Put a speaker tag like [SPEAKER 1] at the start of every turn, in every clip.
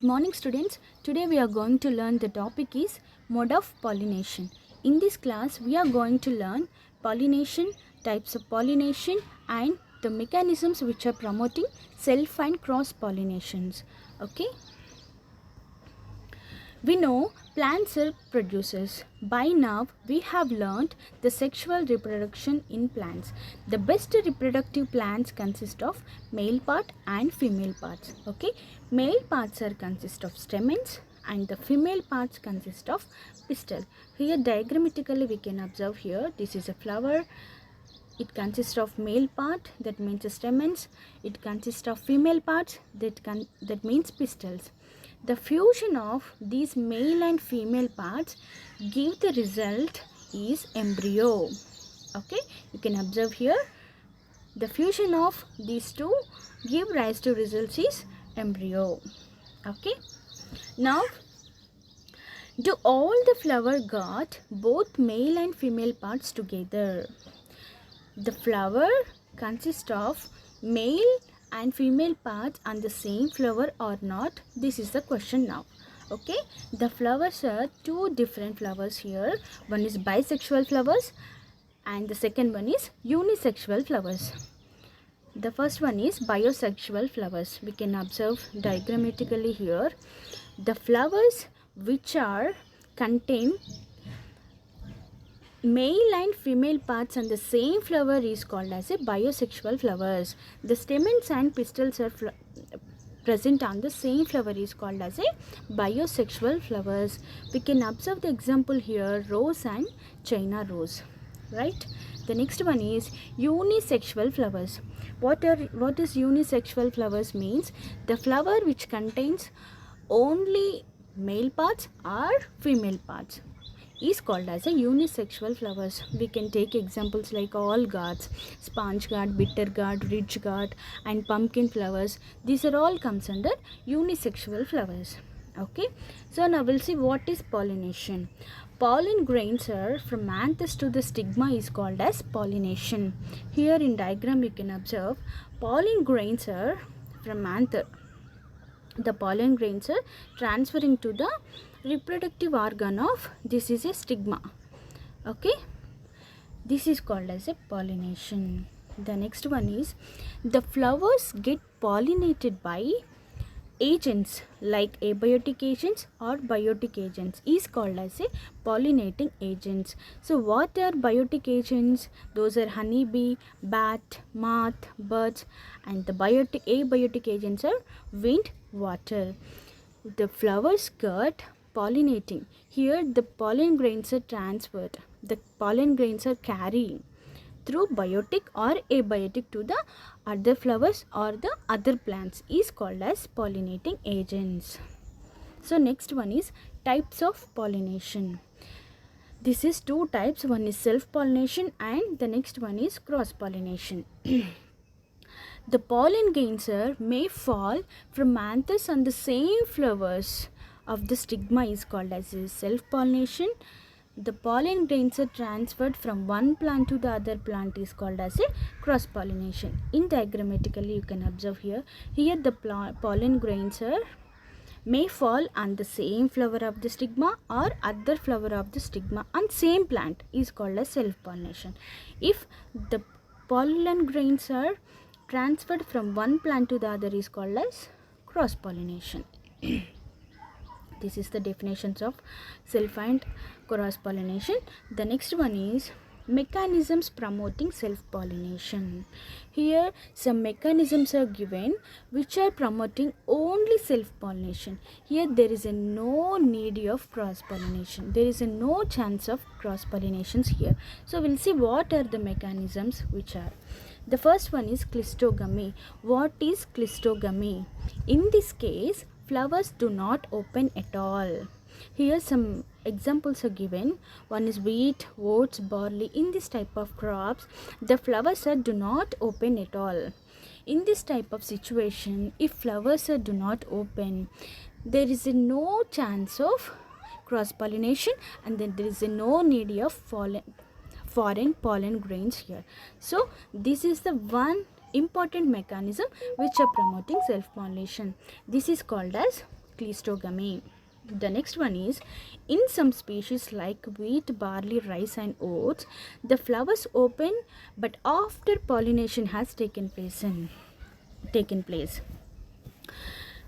[SPEAKER 1] Good morning students. Today we are going to learn the topic is mode of pollination. In this class we are going to learn pollination, types of pollination and the mechanisms which are promoting self and cross pollinations. Okay. We know plants are producers. By now, we have learnt the sexual reproduction in plants. The best reproductive plants consist of male part and female parts. Okay, male parts are consist of stamens and the female parts consist of pistil. Here diagrammatically we can observe here this is a flower. It consists of male part, that means stamens. It consists of female parts, that means pistils. The fusion of these male and female parts give the result is embryo. Okay, you can observe here the fusion of these two give rise to results is embryo. Okay, now do all the flower got both male and female parts together? The flower consists of male and female parts on the same flower or not? This is the question now. Okay, the flowers are two different flowers here. One is bisexual flowers and the second one is unisexual flowers. The first one is bisexual flowers. We can observe diagrammatically here. The flowers which are contain male and female parts on the same flower is called as a bisexual flowers. The stamens and pistils are present on the same flower is called as a bisexual flowers. We can observe the example here, rose and China rose, right? The next one is unisexual flowers. What is unisexual flowers means? The flower which contains only male parts or female parts is called as a unisexual flowers. We can take examples like all gourds, sponge gourd, bitter gourd, ridge gourd and pumpkin flowers. These are all comes under unisexual flowers. Okay, so now we'll see what is pollination. Pollen grains are from anthers to the stigma is called as pollination. Here in diagram you can observe pollen grains are from anther. The pollen grains are transferring to the reproductive organ of this is a stigma. Okay, this is called as a pollination. The next one is the flowers get pollinated by agents like abiotic agents or biotic agents is called as a pollinating agents. So what are biotic agents? Those are honeybee, bat, moth, birds, and the abiotic agents are wind, water. The flowers get pollinating. Here the pollen grains are transferred. The pollen grains are carrying through biotic or abiotic to the other flowers or the other plants is called as pollinating agents. So next one is types of pollination. This is two types. One is self-pollination and the next one is cross-pollination. The pollen grains may fall from anthers on the same flowers of the stigma is called as self-pollination. The pollen grains are transferred from one plant to the other plant is called as a cross-pollination. In diagrammatically you can observe here. Here the pollen grains may fall on the same flower of the stigma or other flower of the stigma on same plant is called as self-pollination. If the pollen grains are transferred from one plant to the other is called as cross-pollination. This is the definitions of self and cross pollination. The next one is mechanisms promoting self pollination. Here some mechanisms are given which are promoting only self pollination. Here there is no need of cross pollination. There is no chance of cross pollinations here. So we'll see what are the mechanisms which are. The first one is cleistogamy. What is cleistogamy? In this case flowers do not open at all. Here some examples are given. One is wheat, oats, barley. In this type of crops, the flowers do not open at all. In this type of situation, if flowers do not open, there is no chance of cross pollination and then there is no need of foreign pollen grains here. So this is the one important mechanism which are promoting self pollination. This is called as cleistogamy. The next one is, in some species like wheat, barley, rice and oats, the flowers open but after pollination has taken place.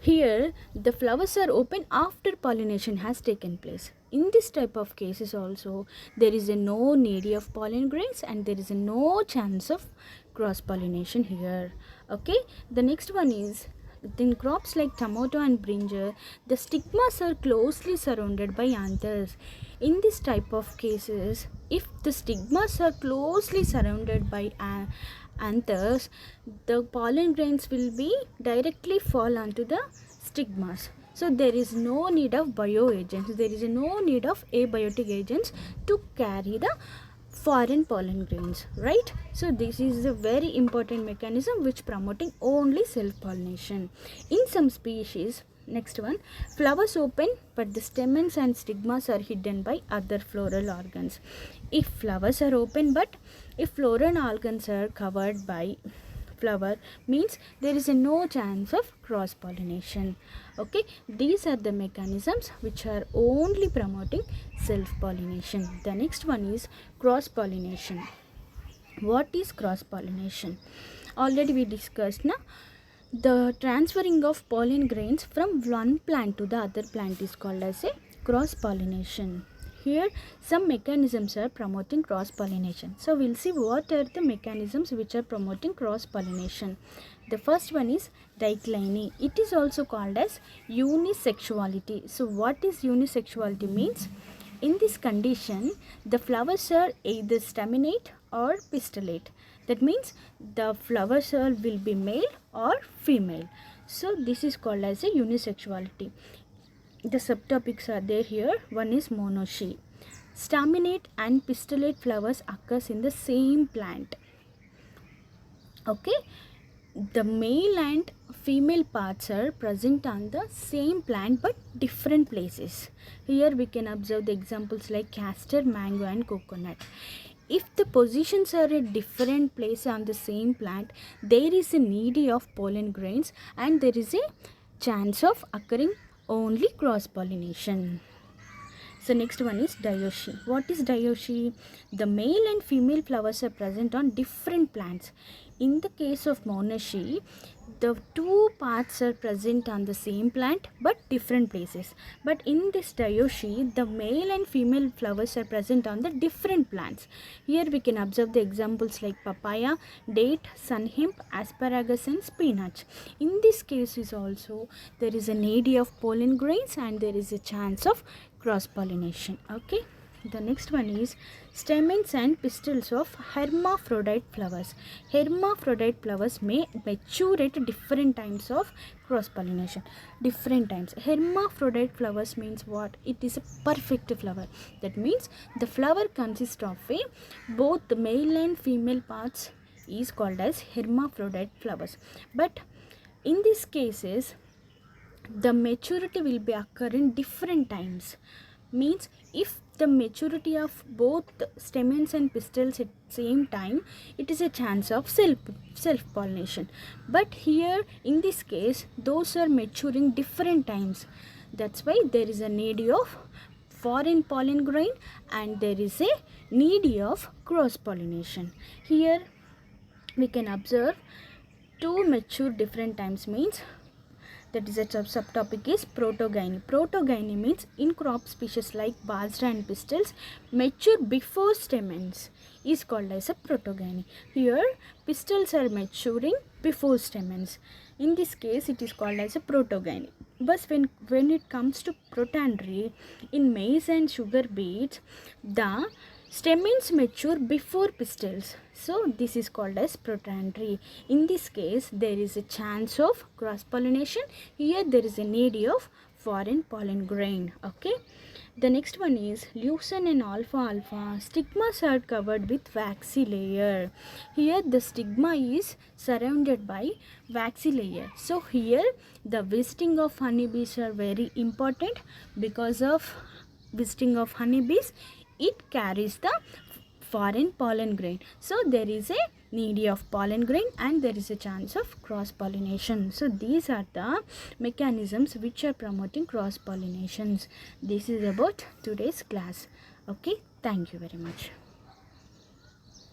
[SPEAKER 1] Here, the flowers are open after pollination has taken place. In this type of cases also, there is no need of pollen grains and there is no chance of cross pollination here. Okay, the next one is, in crops like tomato and brinjal, the stigmas are closely surrounded by anthers. In this type of cases, if the stigmas are closely surrounded by anthers, the pollen grains will be directly fall onto the stigmas. So there is no need of bioagents, there is no need of abiotic agents to carry the foreign pollen grains, right? So this is a very important mechanism which promoting only self pollination. In some species, next one, flowers open but the stamens and stigmas are hidden by other floral organs. If flowers are open but if floral organs are covered by flower, means there is no chance of cross pollination. Okay, these are the mechanisms which are only promoting self pollination. The next one is cross pollination. What is cross pollination? Already we discussed now. The transferring of pollen grains from one plant to the other plant is called as a cross pollination. Here some mechanisms are promoting cross pollination. So we'll see what are the mechanisms which are promoting cross pollination. The first one is dicliny. It is also called as unisexuality. So what is unisexuality means? In this condition, the flowers are either staminate or pistillate. That means the flowers will be male or female. So this is called as a unisexuality. The subtopics are there here. One is monoecious. Staminate and pistillate flowers occurs in the same plant. Okay, the male and female parts are present on the same plant but different places. Here we can observe the examples like castor, mango and coconut. If the positions are at different place on the same plant, there is a need of pollen grains and there is a chance of occurring only cross pollination. So next one is dioecious. What is dioecious? The male and female flowers are present on different plants. In the case of monoecious, the two parts are present on the same plant but different places. But in this dioecious, the male and female flowers are present on the different plants. Here we can observe the examples like papaya, date, sun hemp, asparagus and spinach. In this case is also there is a need of pollen grains and there is a chance of cross pollination. Okay, the next one is stamens and pistils of hermaphrodite flowers. Hermaphrodite flowers may mature at different times of cross pollination. Different times. Hermaphrodite flowers means what? It is a perfect flower. That means the flower consists of both the male and female parts is called as hermaphrodite flowers. But in these cases, the maturity will be occur in different times. Means if the maturity of both stamens and pistils at same time, it is a chance of self pollination. But here in this case, those are maturing different times. That's why there is a need of foreign pollen grain and there is a need of cross pollination. Here we can observe two mature different times means that is a subtopic is protogyny. Protogyny means in crop species like basra and pistils mature before stamens is called as a protogyny. Here pistils are maturing before stamens. In this case it is called as a protogyny. But when it comes to protandry, in maize and sugar beets, the stamens mature before pistils. So this is called as protandry. In this case, there is a chance of cross pollination. Here there is a need of foreign pollen grain. Okay. The next one is lucerne and alfalfa. Stigmas are covered with waxy layer. Here the stigma is surrounded by waxy layer. So here the visiting of honeybees are very important. Because of visiting of honeybees, it carries the foreign pollen grain. So there is a needy of pollen grain, and there is a chance of cross pollination. So these are the mechanisms which are promoting cross pollinations. This is about today's class. Okay, thank you very much.